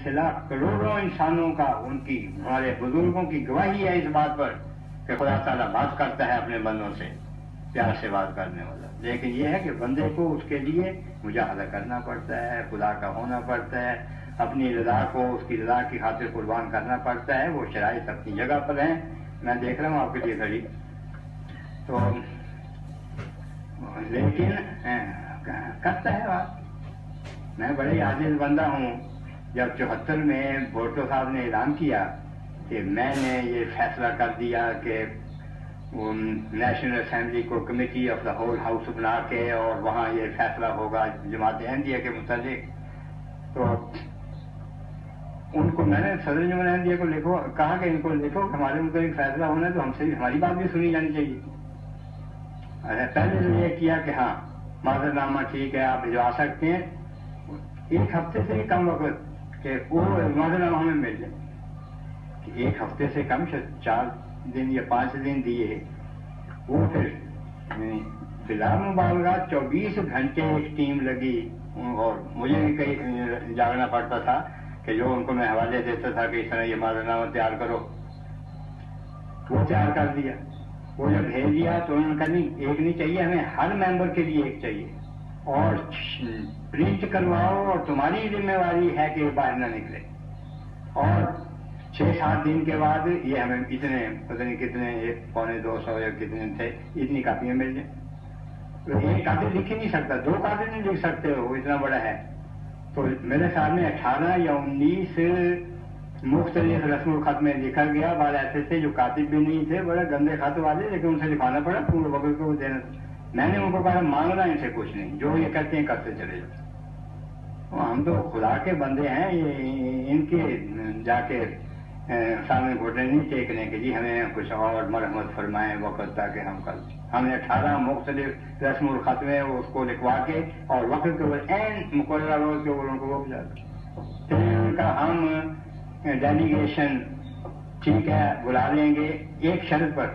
लाख करोड़ों इंसानों का, उनकी, हमारे बुजुर्गों की गवाही है इस बात पर कि खुदा ताला बात करता है अपने बंदों से, प्यार से बात करने वाला। लेकिन यह है कि बंदे को उसके लिए मुजाहदा करना पड़ता है, खुदा का होना पड़ता है, अपनी रज़ा को उसकी रज़ा की खातिर कुर्बान करना पड़ता है। वो शराइत अपनी जगह पर हैं, मैं देख रहा हूँ आपके लिए घड़ी, तो लेकिन करता है बात। मैं बड़े आजिज़ बंदा हूँ। जब 74 में भुट्टो साहब ने ऐलान किया कि मैंने ये फैसला कर दिया कि नेशनल असेंबली को committee of the whole house बना के और वहाँ ये फैसला होगा जमात अहमदिया के मुतालिक, तो उनको मैंने सदर जमात अहमदिया को लिखो, कहा कि इनको लिखो हमारे मुताबिक फैसला होना है तो हमसे हमारी बात भी सुनी जानी चाहिए। पहले तो ये किया कि हाँ माजरनामा ठीक है आप भिजवा सकते हैं, एक हफ्ते से कम वक्त कि वो माजरनामा हमें मिल जाए, कि एक हफ्ते से कम 4 दिन या 5 दिन दिए। वो फिर बिला मुबालगा 24 घंटे एक टीम लगी, और मुझे भी कहीं जागना पड़ता था कि जो उनको मैं हवाले देता था कि इस तरह ये माजरनामा तैयार करो, वो तैयार कर दिया। वो जब भेज दिया तो उन्होंने कहा नहीं एक नहीं चाहिए, हमें हर मेंबर के लिए एक चाहिए, और प्रिंट करवाओ और तुम्हारी जिम्मेवारी है कि बाहर ना निकले। और 6-7 दिन के बाद ये हमें इतने पता नहीं कितने 1-250 या कितने थे, इतनी कापियां मिल जाए। तो एक कापी लिख ही नहीं सकता, 2 कापी नहीं लिख सकते हो, इतना बड़ा है। तो मेरे सामने 18 या 19 मुख्तलिफ रस्मुल खत में लिखा गया। बाद ऐसे थे जो कातिब भी नहीं थे, बड़े गंदे खत वाले, लेकिन उनसे लिखवाना पड़ा पूरे वक्त को देना। मैंने उनको कहा मांगना इनसे कुछ नहीं, जो ये करते हैं करते चले जाओ। हम तो खुदा के बंदे हैं, ये इनके जाके सामने घुटने नहीं टेकने के जी हमें कुछ और मरहमत फरमाएं वक्त ताकि हम कर। हमने 18 मुख्तलिफ रस्मुल खत में उसको लिखवा के और वक्त के ऊपर एन मुकर्रर रोज के ऊपर उनको वो बुझा उनका हम डेलीगेशन ठीक है बुला लेंगे एक शर्त पर,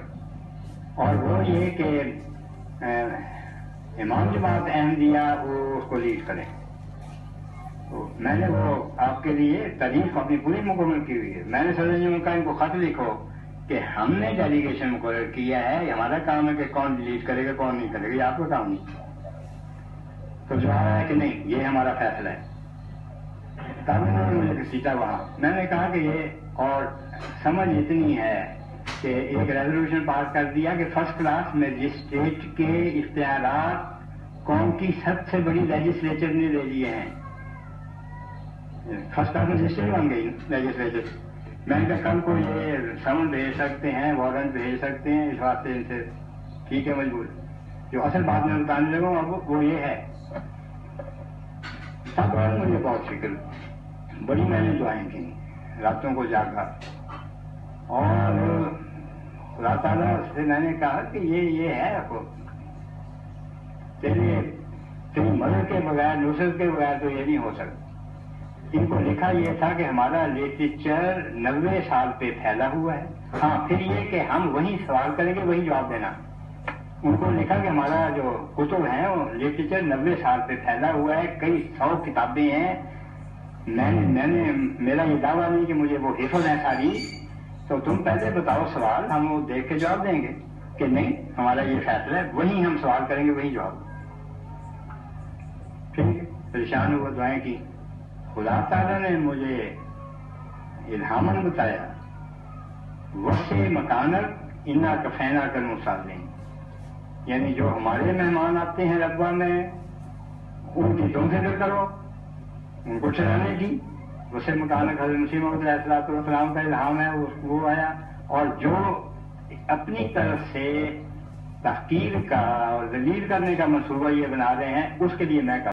और वो ये कि इमाम जमात अहमदिया वो उसको लीड करें। तो मैंने वो आपके लिए तारीख अपनी पूरी मुकम्मल की हुई है। मैंने सदर जमहूरियत का इनको खत लिखो कि हमने डेलीगेशन मुकर्रर किया है, हमारा काम है कि कौन लीड करेगा कौन नहीं करेगा, ये आपका काम नहीं। तो जवाब है कि नहीं ये हमारा फैसला है। तब उन्होंने मुझे सीटा वहाँ, मैंने कहा कि ये और समझ इतनी है कि एक रेजोल्यूशन पास कर दिया कि फर्स्ट क्लास मजिस्ट्रेट के इख्तियारात कौम की सबसे बड़ी लेजिस्लेचर ने ले लिए हैं। फर्स्ट क्लास मजिस्ट्रेट बन गई लेजिस्लेचर। मैंने कहा कल को ये समन भेज सकते हैं, वारंट भेज सकते हैं, इस बात से इनसे ठीक है मजबूर। जो असल बात में बताने लगा वो ये है, सब मुझे बहुत फिक्र, बड़ी मैंने दुआएं की, रातों को जागा, और खुदा ताला से मैंने कहा कि ये है आपको तेरी मदद के बगैर नुसरत के बगैर तो ये नहीं हो सकता। इनको लिखा ये था कि हमारा लिटरेचर 90 साल पे फैला हुआ है। हाँ फिर ये कि हम वही सवाल करेंगे वही जवाब देना। उनको लिखा कि हमारा जो कुतुब है वो लिटरेचर 90 साल पे फैला हुआ है, कई 100 किताबें हैं। मैंने मेरा ये दावा नहीं कि मुझे वो हिफ़्ज़ है सारी, तो तुम पहले बताओ सवाल, हम वो देख के जवाब देंगे कि नहीं हमारा ये फैसला है, वही हम सवाल करेंगे वही जवाब। ठीक परेशान हुआ, दुआएं की। खुदा ताला ने मुझे इल्हामन बताया वसे मकानक इन्ना कफैना कर मुसालिन, यानी जो हमारे मेहमान आते हैं रकबा में उनकी तुम फिक्र करो, उनको चलाने की। वसे मकानक हज़रत मसीह मौऊद अलैहिस्सलाम का इल्हाम है, वो आया। और जो अपनी तरफ से तहकीर का और ज़लील करने का मंसूबा ये बना रहे हैं उसके लिए मैं